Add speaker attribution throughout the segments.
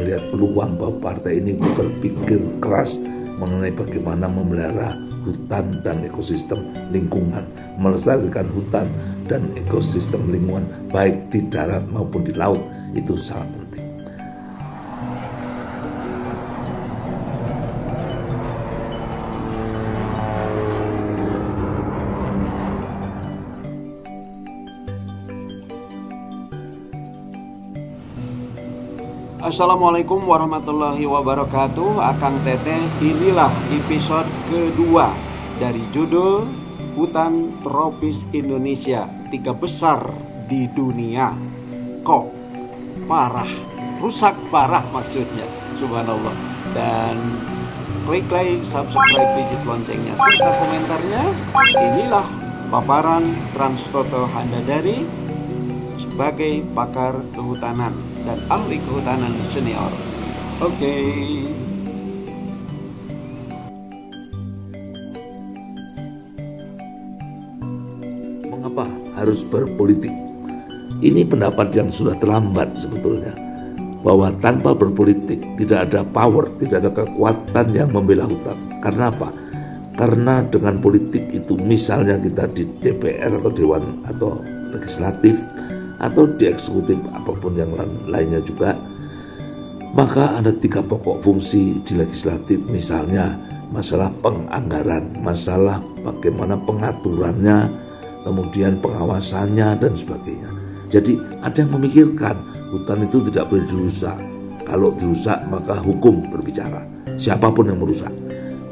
Speaker 1: melihat peluang bahwa partai ini berpikir keras mengenai bagaimana memelihara hutan dan ekosistem lingkungan, melestarikan hutan dan ekosistem lingkungan baik di darat maupun di laut. Itu sangat penting.
Speaker 2: Assalamualaikum warahmatullahi wabarakatuh. Akang Teteh, inilah episode kedua dari judul Hutan Tropis Indonesia 3 besar di dunia. Kok parah, rusak parah maksudnya, subhanallah. Dan klik like, subscribe, pijit loncengnya serta komentarnya. Inilah paparan Trans Toto Handadari sebagai pakar kehutanan dan ahli kehutanan senior. Oke.
Speaker 1: Mengapa harus berpolitik? Ini pendapat yang sudah terlambat sebetulnya. Bahwa tanpa berpolitik tidak ada power, tidak ada kekuatan yang membela hutan. Karena apa? Karena dengan politik itu, misalnya kita di DPR atau Dewan atau Legislatif atau di eksekutif apapun yang lainnya juga, maka ada 3 pokok fungsi di legislatif, misalnya masalah penganggaran, masalah bagaimana pengaturannya, kemudian pengawasannya dan sebagainya. Jadi ada yang memikirkan hutan itu tidak boleh dirusak. Kalau dirusak maka hukum berbicara, siapapun yang merusak.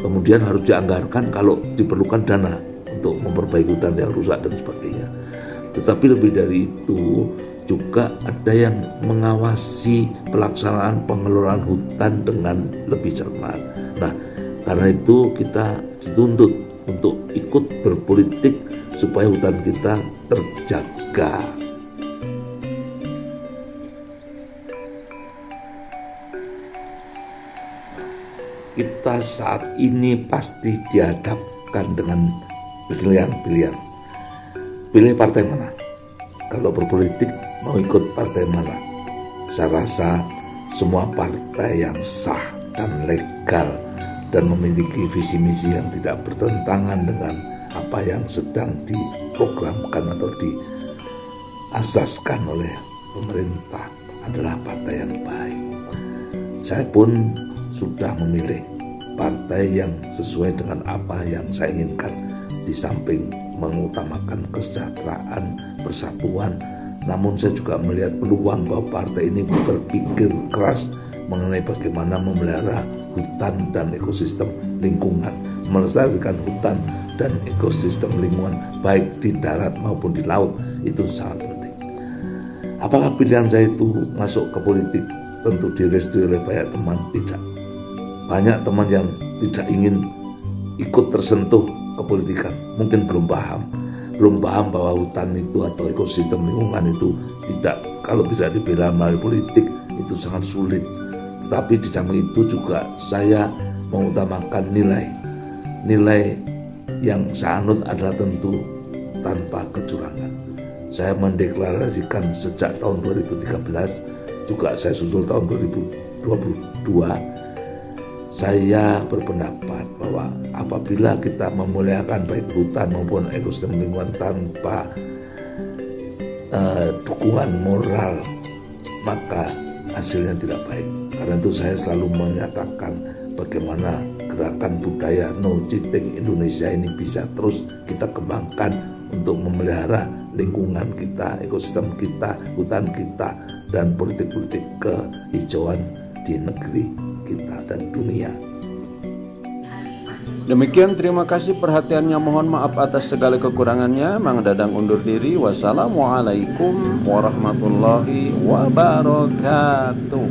Speaker 1: Kemudian harus dianggarkan kalau diperlukan dana untuk memperbaiki hutan yang rusak dan sebagainya. Tetapi lebih dari itu juga ada yang mengawasi pelaksanaan pengelolaan hutan dengan lebih cermat. Nah, karena itu kita dituntut untuk ikut berpolitik supaya hutan kita terjaga. Kita saat ini pasti dihadapkan dengan pilihan-pilihan. Pilih partai mana? Kalau berpolitik mau ikut partai mana? Saya rasa semua partai yang sah dan legal dan memiliki visi misi yang tidak bertentangan dengan apa yang sedang diprogramkan atau diasaskan oleh pemerintah adalah partai yang baik. Saya pun sudah memilih partai yang sesuai dengan apa yang saya inginkan, di samping mengutamakan kesejahteraan, persatuan, namun saya juga melihat peluang bahwa partai ini berpikir keras mengenai bagaimana memelihara hutan dan ekosistem lingkungan, melestarikan hutan dan ekosistem lingkungan baik di darat maupun di laut. Itu sangat penting. Apakah pilihan saya itu masuk ke politik? Tentu direstui oleh banyak teman, tidak. Banyak teman yang tidak ingin ikut tersentuh kepolitikan, mungkin belum paham bahwa hutan itu atau ekosistem lingkungan itu kalau tidak dibela melalui politik itu sangat sulit. Tetapi di samping itu juga saya mengutamakan nilai yang saya anut adalah tentu tanpa kecurangan. Saya mendeklarasikan sejak tahun 2013, juga saya susul tahun 2022. Saya berpendapat bahwa apabila kita memuliakan baik hutan maupun ekosistem lingkungan tanpa dukungan moral, maka hasilnya tidak baik. Karena itu saya selalu menyatakan bagaimana gerakan budaya no cheating Indonesia ini bisa terus kita kembangkan untuk memelihara lingkungan kita, ekosistem kita, hutan kita, dan politik-politik kehijauan di negeri kita dan dunia.
Speaker 2: Demikian, terima kasih perhatiannya. Mohon maaf atas segala kekurangannya. Mang Dadang undur diri. Wassalamualaikum warahmatullahi wabarakatuh.